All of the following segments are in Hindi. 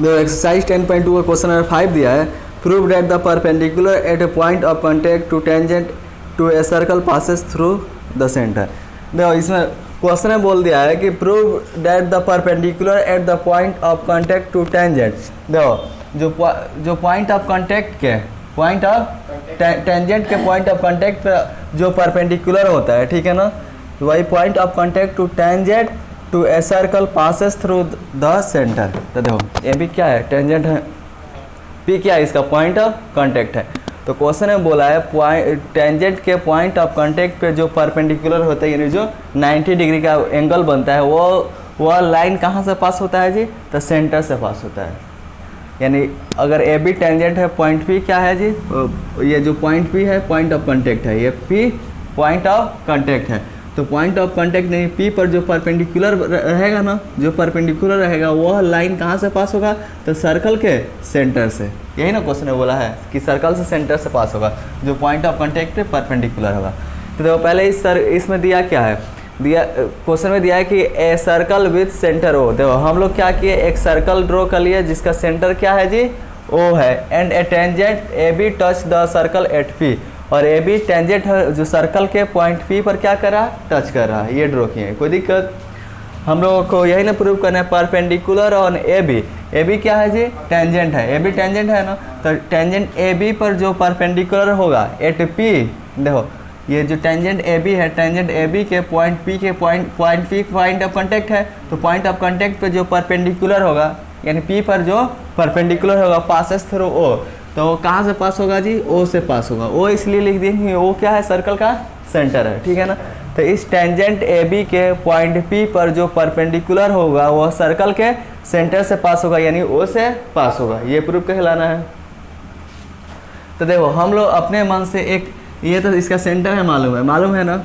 देखो एक्सरसाइज 10.2 का क्वेश्चन नंबर 5 दिया है, prove that the perpendicular at a point of contact to tangent to a circle passes through the centre. देखो इसमें क्वेश्चन में बोल दिया है कि prove that the perpendicular at the point of contact to tangent. देखो जो पॉइंट ऑफ कॉन्टैक्ट के पॉइंट ऑफ टेंजेंट के पॉइंट ऑफ कॉन्टैक्ट पर जो परपेंडिकुलर होता है, ठीक है ना, तो वही point of contact to tangent to a circle passes through the centre. तो देखो ए भी क्या है, टेंजेंट है, पी क्या है, इसका पॉइंट ऑफ कॉन्टैक्ट है। तो क्वेश्चन में बोला है टेंजेंट के पॉइंट ऑफ कॉन्टैक्ट पे जो परपेंडिकुलर होता है, यानी जो 90 डिग्री का एंगल बनता है, वो लाइन कहाँ से पास होता है जी, तो सेंटर से पास होता है। यानी अगर ए बी टेंजेंट है, पॉइंट पी क्या है जी, ये जो पॉइंट पी है पॉइंट ऑफ कॉन्टैक्ट है, ये पी पॉइंट ऑफ कॉन्टैक्ट है। तो पॉइंट ऑफ कॉन्टैक्ट नहीं, पी पर जो परपेंडिकुलर रहेगा ना, जो परपेंडिकुलर रहेगा वह लाइन कहाँ से पास होगा, तो सर्कल के सेंटर से। यही ना क्वेश्चन में बोला है कि सर्कल से सेंटर से पास होगा, जो पॉइंट ऑफ कॉन्टैक्ट पे परपेंडिकुलर होगा। तो देखो पहले इसमें दिया क्या है, क्वेश्चन में दिया है कि a circle with centre O. देखो हम लोग क्या किए, एक सर्कल ड्रॉ कर लिए जिसका सेंटर क्या है जी, ओ है, and a tangent A B touch the circle at P. और ए बी टेंजेंट जो सर्कल के पॉइंट पी पर क्या कर रहा है, टच कर रहा है। ये ड्रॉ किए, कोई दिक्कत। हम लोगों को यही ना प्रूव करना है, परपेंडिकुलर ऑन ए बी क्या है जी, टेंजेंट है, ए बी टेंजेंट है ना, तो टेंजेंट ए बी पर जो परपेंडिकुलर होगा एट पी। देखो ये जो टेंजेंट ए बी है, टेंजेंट ए बी के पॉइंट पी के point P point of contact है, तो पॉइंट ऑफ कॉन्टैक्ट पे जो परपेंडिकुलर होगा, यानी पी पर जो परपेंडिकुलर होगा पासेस थ्रू ओ, तो कहाँ से पास होगा जी, ओ से पास होगा। ओ इसलिए लिख देंगे, ओ क्या है, सर्कल का सेंटर है, ठीक है ना। तो इस टेंजेंट ए बी के पॉइंट पी पर जो परपेंडिकुलर होगा वह सर्कल के सेंटर से पास होगा, यानी ओ से पास होगा। ये प्रूफ कहलाना है। तो देखो हम लोग अपने मन से एक, ये तो इसका सेंटर है, मालूम है ना,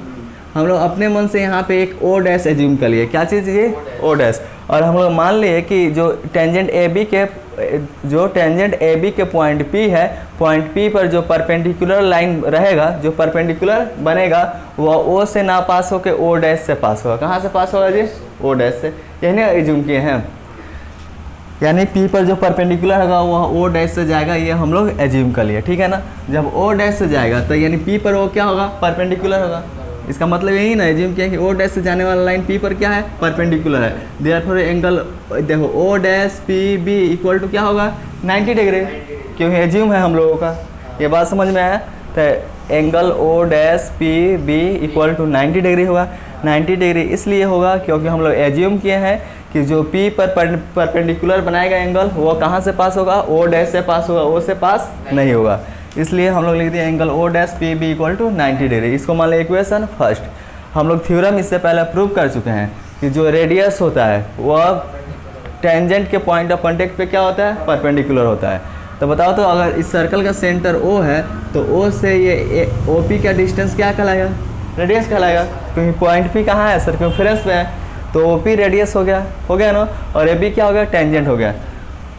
हम लोग अपने मन से यहाँ पे एक ओ डैश एज्यूम कर लिए। क्या चीज़ ये, ओ डैश। और हम लोग मान लिए कि जो टेंजेंट ए बी के पॉइंट पी है, पॉइंट पी पर जो परपेंडिकुलर लाइन रहेगा, जो परपेंडिकुलर बनेगा, वह ओ से ना पास होकर ओ डैश से पास होगा। कहाँ से पास होगा जी, ओ डैश से। यही ना एज्यूम किए हैं, यानी पी पर जो परपेंडिकुलर होगा वह ओ डैश से जाएगा, ये हम लोग एज्यूम कर लिए, ठीक है ना। जब ओ डैश से जाएगा तो यानी पी पर वो क्या होगा, परपेंडिकुलर होगा। इसका मतलब यही ना एज्यूम किया कि ओ डैश से जाने वाला लाइन पी पर क्या है, परपेंडिकुलर है। देयरफॉर एंगल, देखो O dash P B equal to क्या होगा, 90 डिग्री, क्योंकि एज्यूम है हम लोगों का। ये बात समझ में आया। तो angle O dash P B equal to 90 degree होगा। 90 डिग्री इसलिए होगा क्योंकि हम लोग एज्यूम किए हैं कि जो पी पर परपेंडिकुलर बनाएगा एंगल, वो कहाँ से पास होगा, ओ डैश से पास होगा, ओ से पास नहीं होगा। इसलिए हम लोग लिख दिए angle O dash P B equal to 90 degree. इसको मान लिया इक्वेशन फर्स्ट। हम लोग थ्योरम इससे पहले प्रूव कर चुके हैं कि जो रेडियस होता है वह टेंजेंट के पॉइंट ऑफ कॉन्टैक्ट पे क्या होता है, परपेंडिकुलर होता है। तो बताओ तो अगर इस सर्कल का सेंटर ओ है, तो ओ से ये ओ पी का डिस्टेंस क्या कहलाएगा, रेडियस कहलाएगा, क्योंकि पॉइंट पी कहाँ है, सर्कमफेरेंस पे है, तो ओ पी रेडियस हो गया ना, और ए बी क्या हो गया, टेंजेंट हो गया।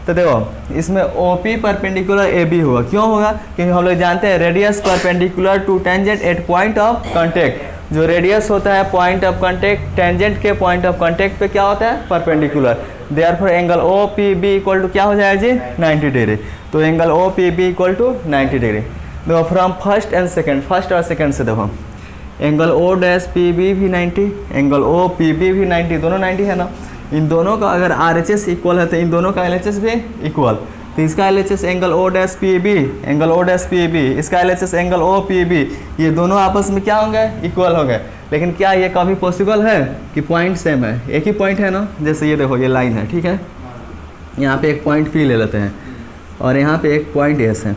तो देखो इसमें O P perpendicular A B होगा, क्यों होगा, क्योंकि हम लोग जानते हैं radius perpendicular to tangent at point of contact. जो रेडियस होता है पॉइंट ऑफ कॉन्टैक्ट, टेंजेंट के पॉइंट ऑफ कॉन्टैक्ट पे क्या होता है, perpendicular. Therefore angle O P B equal to क्या हो जाएगा जी, 90 डिग्री। तो angle O P B equal to 90 degree. देखो from first and second, first और सेकेंड से देखो angle O dash P B भी 90, एंगल ओ पी बी भी 90, दोनों 90 है ना। इन दोनों का अगर आर एच एस इक्वल है तो इन दोनों का एल एच एस भी इक्वल। तो इसका L H S angle O dash P B, angle O dash P B, इसका L H S angle O P B, ये दोनों आपस में क्या होंगे, इक्वल होंगे। लेकिन क्या ये कभी पॉसिबल है कि पॉइंट सेम है, एक ही पॉइंट है ना। जैसे ये देखो ये लाइन है, ठीक है, यहाँ पे एक पॉइंट पी ले लेते हैं और यहाँ पे एक पॉइंट एस है।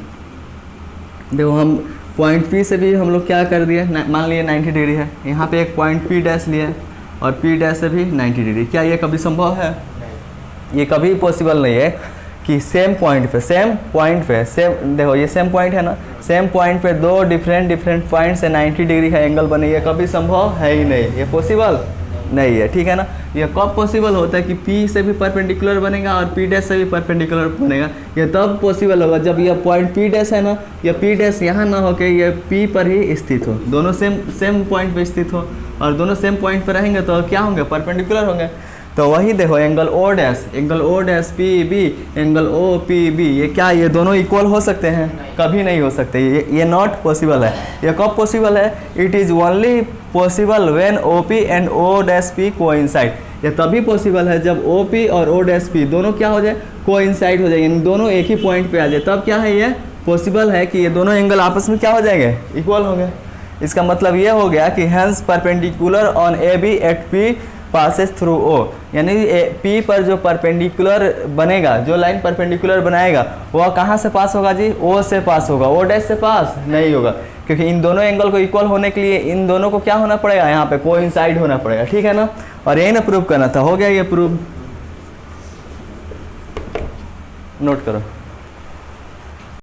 देखो हम पॉइंट पी से भी हम लोग क्या कर दिए, मान लिए 90 डिग्री है, यहाँ पे एक पॉइंट पी डैश लिए और पी डैश से भी 90 डिग्री। क्या ये कभी संभव है, ये कभी पॉसिबल नहीं है कि सेम पॉइंट पे सेम, देखो ये सेम पॉइंट है ना, सेम पॉइंट पे दो डिफरेंट पॉइंट से 90 डिग्री का एंगल बने, ये कभी संभव है ही नहीं, ये पॉसिबल नहीं है, ठीक है ना। ये कब पॉसिबल होता है कि P से भी परपेंडिकुलर बनेगा और P डैश से भी परपेंडिकुलर बनेगा, ये तब पॉसिबल होगा जब यह पॉइंट P डैश है ना, या P डैश यहाँ ना होकर ये P पर ही स्थित हो, दोनों सेम पॉइंट पे स्थित हो, और दोनों सेम पॉइंट पर रहेंगे तो क्या होंगे, परपेंडिकुलर होंगे। तो वही देखो angle O dash P B, angle O P B, ये क्या ये दोनों इक्वल हो सकते हैं? कभी नहीं हो सकते, ये नॉट पॉसिबल है। ये कब पॉसिबल है? It is only possible when O P and O dash P coincide. ये तभी पॉसिबल है जब ओ पी और ओ डैश पी दोनों क्या हो जाए? कोइंसाइड हो जाए, यानी दोनों एक ही पॉइंट पे आ जाए, तब क्या है ये पॉसिबल है कि ये दोनों एंगल आपस में क्या हो जाएंगे? इक्वल होंगे। इसका मतलब ये हो गया कि hence perpendicular on A B at P passes through O, यानी पी पर जो परपेंडिकुलर बनेगा, जो लाइन परपेंडिकुलर बनाएगा वह कहाँ से पास होगा जी? ओ से पास होगा। ओ डैश से पास नहीं होगा, क्योंकि इन दोनों एंगल को इक्वल होने के लिए इन दोनों को क्या होना पड़ेगा? यहाँ पे कोइंसाइड होना पड़ेगा, ठीक है ना। और यही ना प्रूव करना था, हो गया ये प्रूव, नोट करो।